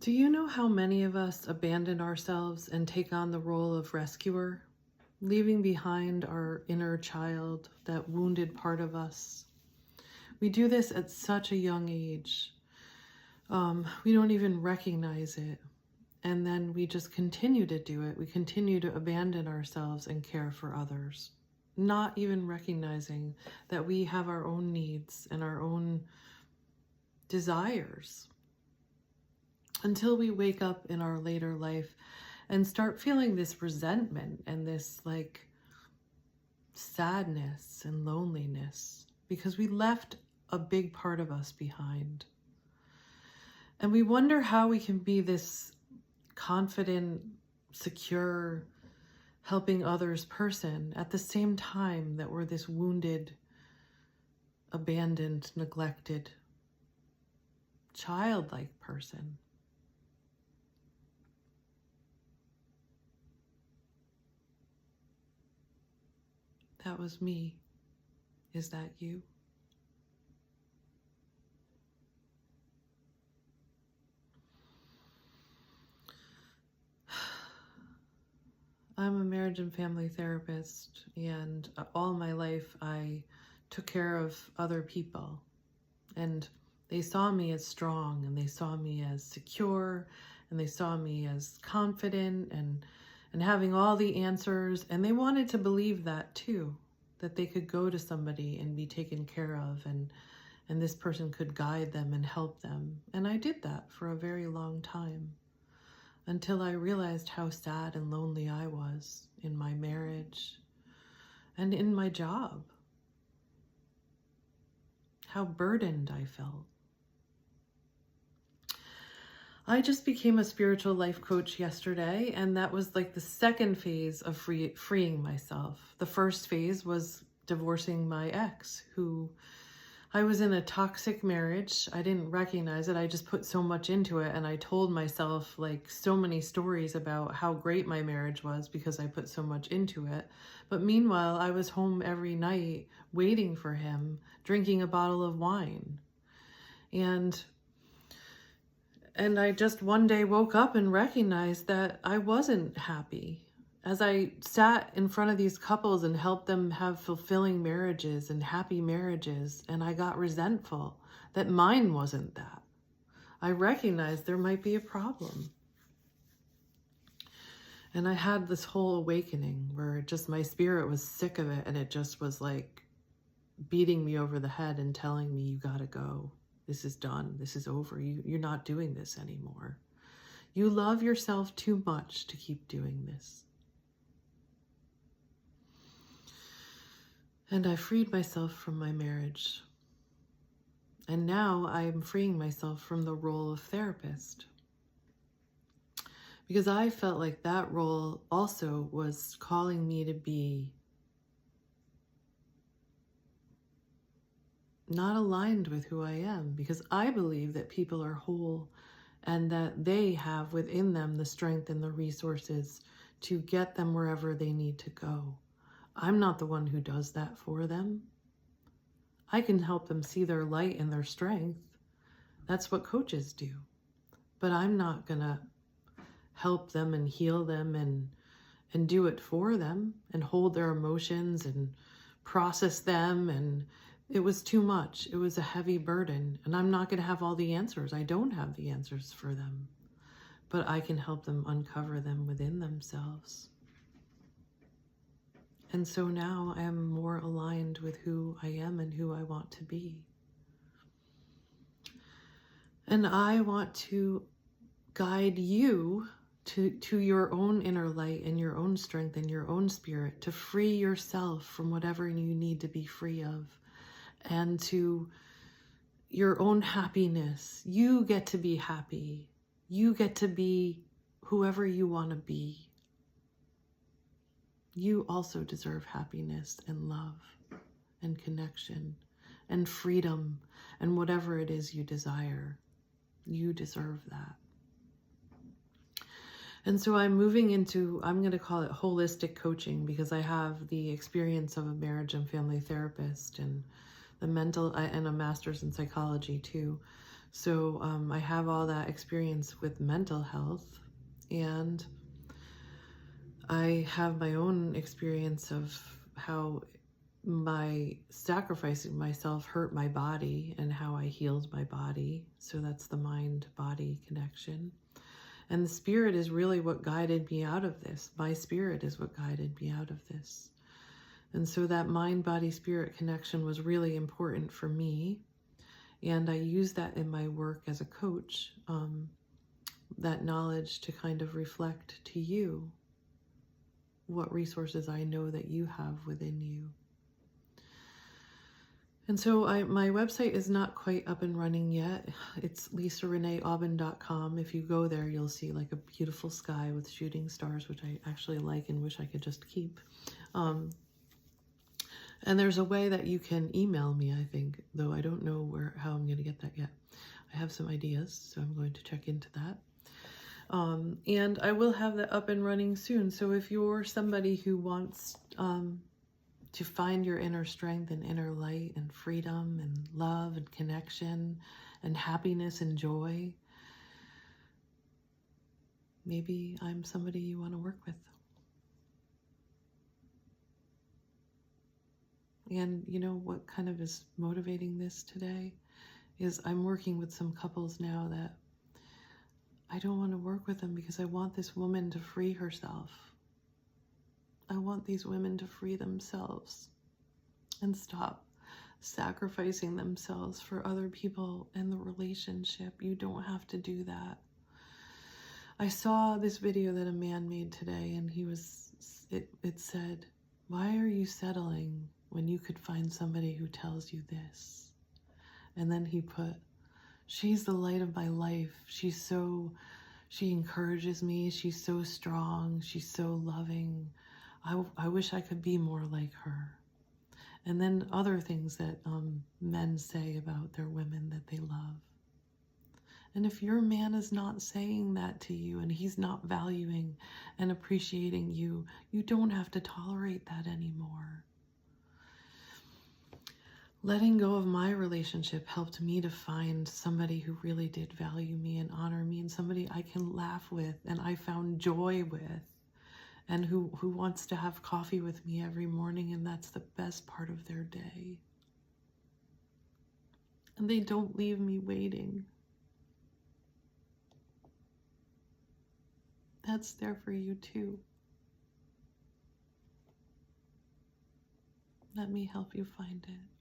Do you know how many of us abandon ourselves and take on the role of rescuer, leaving behind our inner child, that wounded part of us? We do this at such a young age. We don't even recognize it. And then we just continue to do it. We continue to abandon ourselves and care for others, not even recognizing that we have our own needs and our own desires, until we wake up in our later life and start feeling this resentment and this sadness and loneliness because we left a big part of us behind. And we wonder how we can be this confident, secure, helping others person at the same time that we're this wounded, abandoned, neglected, childlike person. That was me. Is that you? I'm a marriage and family therapist, and all my life I took care of other people, and they saw me as strong, and they saw me as secure, and they saw me as confident and having all the answers, and they wanted to believe that too, that they could go to somebody and be taken care of, and this person could guide them and help them. And I did that for a very long time, until I realized how sad and lonely I was in my marriage and in my job, how burdened I felt. I just became a spiritual life coach yesterday, and that was like the second phase of freeing myself. The first phase was divorcing my ex, who I was in a toxic marriage. I didn't recognize it. I just put so much into it, and I told myself so many stories about how great my marriage was because I put so much into it. But meanwhile, I was home every night waiting for him, drinking a bottle of wine. And I just one day woke up and recognized that I wasn't happy. As I sat in front of these couples and helped them have fulfilling marriages and happy marriages, and I got resentful that mine wasn't that. I recognized there might be a problem. And I had this whole awakening where just my spirit was sick of it, and it just was like beating me over the head and telling me, you gotta go. This is done. This is over. You're not doing this anymore. You love yourself too much to keep doing this. And I freed myself from my marriage. And now I'm freeing myself from the role of therapist, because I felt like that role also was calling me to be not aligned with who I am, because I believe that people are whole and that they have within them the strength and the resources to get them wherever they need to go. I'm not the one who does that for them. I can help them see their light and their strength. That's what coaches do. But I'm not gonna help them and heal them and do it for them and hold their emotions and process them. And it was too much. It was a heavy burden, and I'm not going to have all the answers. I don't have the answers for them, but I can help them uncover them within themselves. And so now I am more aligned with who I am and who I want to be. And I want to guide you to your own inner light and your own strength and your own spirit, to free yourself from whatever you need to be free of, and to your own happiness. You get to be happy. You get to be whoever you want to be. You also deserve happiness and love and connection and freedom and whatever it is you desire. You deserve that. And so I'm moving into, I'm going to call it holistic coaching, because I have the experience of a marriage and family therapist and the mental, and a master's in psychology too. So I have all that experience with mental health, and I have my own experience of how my sacrificing myself hurt my body and how I healed my body. So that's the mind-body connection. And the spirit is really what guided me out of this. My spirit is what guided me out of this. And so that mind-body-spirit connection was really important for me. And I use that in my work as a coach, that knowledge to kind of reflect to you what resources I know that you have within you. And so my website is not quite up and running yet. It's lisareneeaubin.com. If you go there, you'll see like a beautiful sky with shooting stars, which I actually like and wish I could just keep. And there's a way that you can email me, I think, though I don't know how I'm going to get that yet. I have some ideas, so I'm going to check into that. And I will have that up and running soon. So if you're somebody who wants to find your inner strength and inner light and freedom and love and connection and happiness and joy, maybe I'm somebody you want to work with. And you know what kind of is motivating this today is I'm working with some couples now that I don't want to work with them because I want this woman to free herself. I want these women to free themselves and stop sacrificing themselves for other people in the relationship. You don't have to do that. I saw this video that a man made today, and it said, "Why are you settling when you could find somebody who tells you this?" And then he put, "She's the light of my life. She encourages me. She's so strong. She's so loving. I wish I could be more like her." And then other things that men say about their women that they love. And if your man is not saying that to you and he's not valuing and appreciating you, you don't have to tolerate that anymore. Letting go of my relationship helped me to find somebody who really did value me and honor me, and somebody I can laugh with and I found joy with, and who wants to have coffee with me every morning, and that's the best part of their day. And they don't leave me waiting. That's there for you too. Let me help you find it.